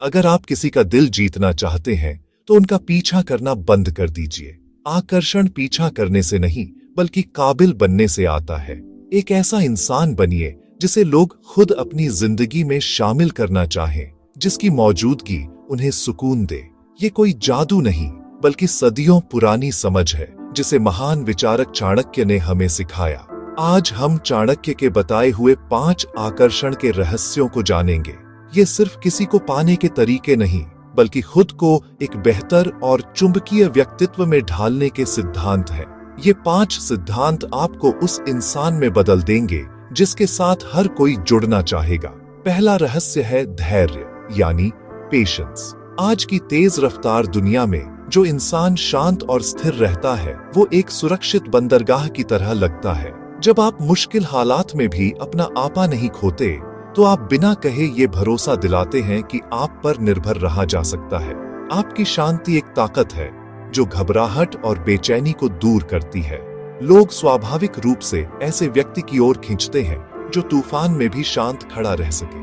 अगर आप किसी का दिल जीतना चाहते हैं तो उनका पीछा करना बंद कर दीजिए। आकर्षण पीछा करने से नहीं बल्कि काबिल बनने से आता है। एक ऐसा इंसान बनिए जिसे लोग खुद अपनी जिंदगी में शामिल करना चाहें, जिसकी मौजूदगी उन्हें सुकून दे। ये कोई जादू नहीं बल्कि सदियों पुरानी समझ है जिसे महान विचारक चाणक्य ने हमें सिखाया। आज हम चाणक्य के बताए हुए 5 आकर्षण के रहस्यों को जानेंगे। ये सिर्फ किसी को पाने के तरीके नहीं बल्कि खुद को एक बेहतर और चुंबकीय व्यक्तित्व में ढालने के सिद्धांत हैं। ये 5 सिद्धांत आपको उस इंसान में बदल देंगे जिसके साथ हर कोई जुड़ना चाहेगा। पहला रहस्य है धैर्य यानी पेशेंस। आज की तेज रफ्तार दुनिया में जो इंसान शांत और स्थिर रहता है वो एक सुरक्षित बंदरगाह की तरह लगता है। जब आप मुश्किल हालात में भी अपना आपा नहीं खोते तो आप बिना कहे ये भरोसा दिलाते हैं कि आप पर निर्भर रहा जा सकता है। आपकी शांति एक ताकत है जो घबराहट और बेचैनी को दूर करती है। लोग स्वाभाविक रूप से ऐसे व्यक्ति की ओर खींचते हैं जो तूफान में भी शांत खड़ा रह सके।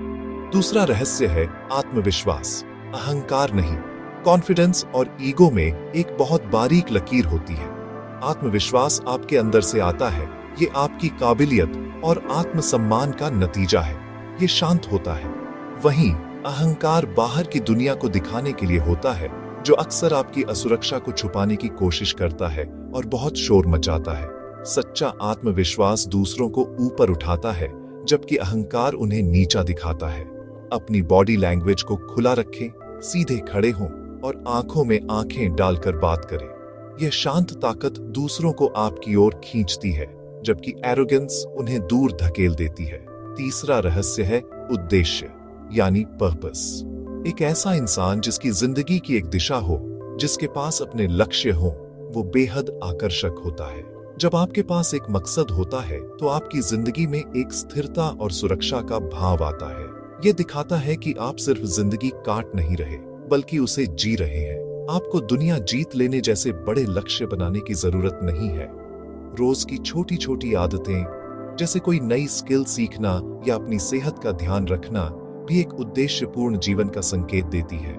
दूसरा रहस्य है आत्मविश्वास, अहंकार नहीं। कॉन्फिडेंस और ईगो में एक बहुत बारीक लकीर होती है। आत्मविश्वास आपके अंदर से आता है, ये आपकी काबिलियत और आत्मसम्मान का नतीजा है। ये शांत होता है। वहीं अहंकार बाहर की दुनिया को दिखाने के लिए होता है, जो अक्सर आपकी असुरक्षा को छुपाने की कोशिश करता है और बहुत शोर मचाता है। सच्चा आत्मविश्वास दूसरों को ऊपर उठाता है जबकि अहंकार उन्हें नीचा दिखाता है। अपनी बॉडी लैंग्वेज को खुला रखें, सीधे खड़े हों और आंखों में आंखें डालकर बात करें। यह शांत ताकत दूसरों को आपकी ओर खींचती है जबकि एरोगेंस उन्हें दूर धकेल देती है। तीसरा रहस्य है उद्देश्य यानी पर्पस। एक ऐसा इंसान जिसकी जिंदगी की एक दिशा हो, जिसके पास अपने लक्ष्य हो, वो बेहद आकर्षक होता है। जब आपके पास एक मकसद होता है तो आपकी जिंदगी में एक स्थिरता और सुरक्षा का भाव आता है। ये दिखाता है कि आप सिर्फ जिंदगी काट नहीं रहे बल्कि उसे जी रहे हैं। आपको दुनिया जीत लेने जैसे बड़े लक्ष्य बनाने की जरूरत नहीं है। रोज की छोटी छोटी आदतें जैसे कोई नई स्किल सीखना या अपनी सेहत का ध्यान रखना भी एक उद्देश्यपूर्ण जीवन का संकेत देती है।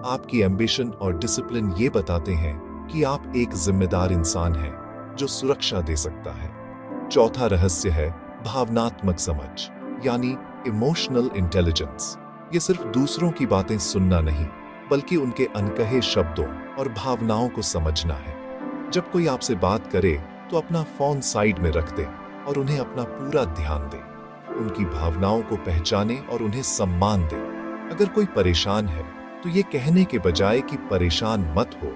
आपकी एम्बिशन और डिसिप्लिन ये बताते हैं कि आप एक जिम्मेदार इंसान हैं जो सुरक्षा दे सकता है। चौथा रहस्य है भावनात्मक समझ यानी इमोशनल इंटेलिजेंस। ये सिर्फ दूसरों की बातें सुनना नहीं बल्कि उनके अनकहे शब्दों और भावनाओं को समझना है। जब कोई आपसे बात करे तो अपना फोन साइड में रख दें और उन्हें अपना पूरा ध्यान दें। उनकी भावनाओं को पहचानें और उन्हें सम्मान दें। अगर कोई परेशान है तो ये कहने के बजाय कि परेशान मत हो,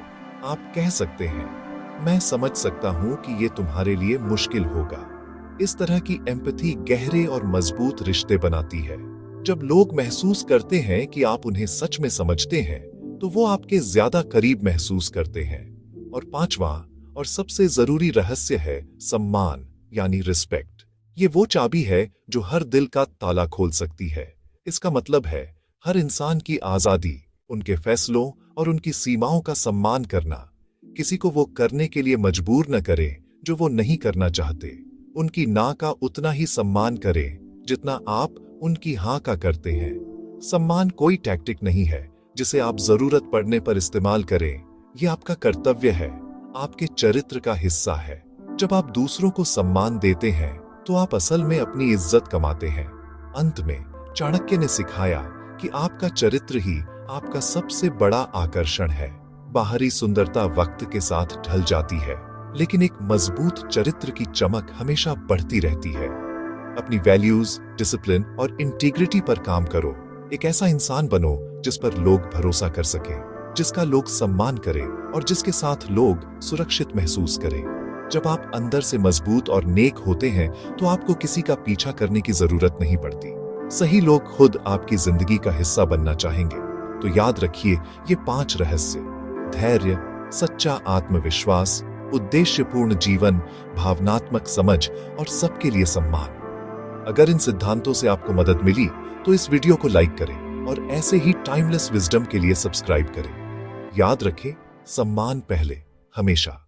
आप कह सकते हैं मैं समझ सकता हूं कि ये तुम्हारे लिए मुश्किल होगा। इस तरह की एम्पैथी गहरे और मजबूत रिश्ते बनाती है। जब लोग महसूस करते हैं कि आप उन्हें सच में समझते हैं तो वो आपके ज्यादा करीब महसूस करते हैं। और पांचवा और सबसे जरूरी रहस्य है सम्मान यानी रिस्पेक्ट। ये वो चाबी है जो हर दिल का ताला खोल सकती है। इसका मतलब है हर इंसान की आजादी, उनके फैसलों और उनकी सीमाओं का सम्मान करना। किसी को वो करने के लिए मजबूर न करें जो वो नहीं करना चाहते। उनकी ना का उतना ही सम्मान करें जितना आप उनकी हाँ का करते हैं। सम्मान कोई टैक्टिक नहीं है जिसे आप जरूरत पड़ने पर इस्तेमाल करें। यह आपका कर्तव्य है, आपके चरित्र का हिस्सा है। जब आप दूसरों को सम्मान देते हैं तो आप असल में अपनी इज्जत कमाते हैं। अंत में चाणक्य ने सिखाया कि आपका चरित्र ही आपका सबसे बड़ा आकर्षण है। बाहरी सुंदरता वक्त के साथ ढल जाती है, लेकिन एक मजबूत चरित्र की चमक हमेशा बढ़ती रहती है। अपनी वैल्यूज, डिसिप्लिन और इंटीग्रिटी पर काम करो। एक ऐसा इंसान बनो जिस पर लोग भरोसा कर सकें, जिसका लोग सम्मान करें और जिसके साथ लोग सुरक्षित महसूस करें। जब आप अंदर से मजबूत और नेक होते हैं तो आपको किसी का पीछा करने की जरूरत नहीं पड़ती। सही लोग खुद आपकी जिंदगी का हिस्सा बनना चाहेंगे। तो याद रखिए ये 5 रहस्य: धैर्य, सच्चा आत्मविश्वास, उद्देश्यपूर्ण जीवन, भावनात्मक समझ और सबके लिए सम्मान। अगर इन सिद्धांतों से आपको मदद मिली तो इस वीडियो को लाइक करें और ऐसे ही टाइमलेस विजडम के लिए सब्सक्राइब करें। याद रखें, सम्मान पहले, हमेशा।